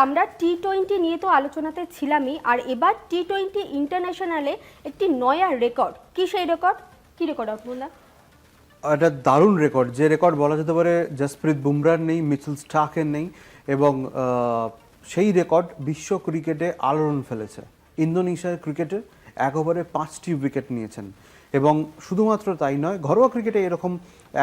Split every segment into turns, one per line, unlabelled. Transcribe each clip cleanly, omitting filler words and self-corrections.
আমরা টি-20 নিয়ে তো আলোচনাতে ছিলামই, আর এবার টি-20 ইন্টারন্যাশনালে একটি নয়া রেকর্ড। কি সেই রেকর্ড? কি রেকর্ড আপনারা?
একটা দারুণ রেকর্ড, যে রেকর্ড বলা যেতে পারে জসপ্রীত বুমরার নেই, মিচেল স্টার্কের নেই, এবং সেই রেকর্ড বিশ্ব ক্রিকেটে আলোড়ন ফেলেছে। ইন্দোনেশিয়ার ক্রিকেটে 1 ওভারে 5টি উইকেট নিয়েছেন, এবং শুধুমাত্র তাই নয়, ঘরোয়া ক্রিকেটে এরকম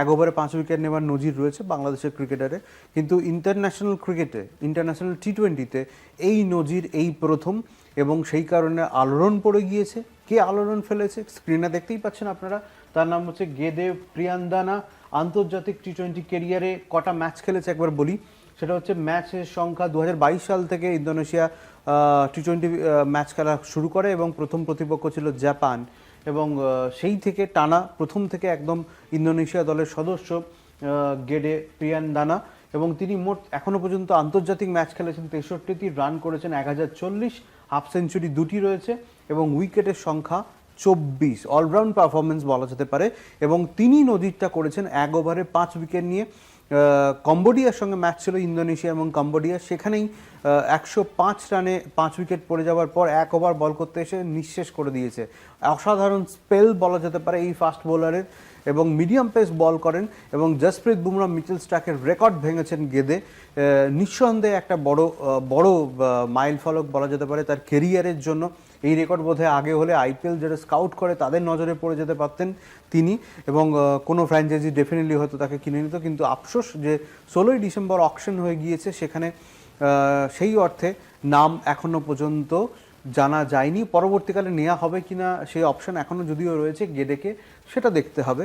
1 ওভারে 5 উইকেট নেওয়ার নজির রয়েছে বাংলাদেশের ক্রিকেটারে, কিন্তু ইন্টারন্যাশনাল ক্রিকেটে, ইন্টারন্যাশনাল টি-20তে এই নজির এই প্রথম, এবং সেই কারণে আলোড়ন পড়ে গিয়েছে। কে আলোড়ন ফেলেছে স্ক্রিনে দেখতেই পাচ্ছেন আপনারা, তার নাম হচ্ছে গেদে প্রিয়ান্দানা। আন্তর্জাতিক টি-20 কেরিয়ারে কটা ম্যাচ খেলেছে একবার বলি, সেটা হচ্ছে ম্যাচের সংখ্যা 2022 সাল থেকে ইন্দোনেশিয়া টি-20 ম্যাচ খেলা শুরু করে, এবং প্রথম প্রতিপক্ষ ছিল জাপান, এবং সেই থেকে টানা প্রথম থেকে একদম ইন্দোনেশিয়া দলের সদস্য গেডে প্রিয়ান্দানা, এবং তিনি মোট এখনো পর্যন্ত আন্তর্জাতিক ম্যাচ খেলেছেন 63টি, রান করেছেন 1040, হাফ সেঞ্চুরি 2টি রয়েছে, এবং উইকেটের সংখ্যা 24। অলরাউন্ড পারফরমেন্স বলা যেতে পারে, এবং তিনি নজিরটা করেছেন 1 ওভারে 5 উইকেট নিয়ে। কম্বোডিয়ার সঙ্গে ম্যাচ ছিল ইন্দোনেশিয়া এবং কম্বোডিয়া, সেখানেই 105 রানে 5 উইকেট পড়ে যাওয়ার পর 1 ওভার বল করতে এসে নিঃশেষ করে দিয়েছে। অসাধারণ স্পেল বলা যেতে পারে এই ফাস্ট বোলারের, এবং মিডিয়াম পেস বল করেন, এবং জসপ্রীত বুমরা, মিচেল স্টার্কের রেকর্ড ভেঙেছেন গেদে। নিঃসন্দেহে একটা বড় মাইল ফলক বলা যেতে পারে তার কেরিয়ারের জন্য। এই রেকর্ড বোধহয় আগে হলে আইপিএল যারা স্কাউট করে তাদের নজরে পড়ে যেতে পারতেন তিনি, এবং কোনো ফ্র্যাঞ্চাইজি ডেফিনেটলি হয়তো তাকে কিনে নিত, কিন্তু আফসোস যে 16ই ডিসেম্বর অকশন হয়ে গিয়েছে, সেখানে সেই অর্থে নাম এখনো পর্যন্ত জানা যায়নি। পরবর্তীকালে নেওয়া হবে কিনা সেই অপশন এখনও যদিও রয়েছে গেডেকে, সেটা দেখতে হবে।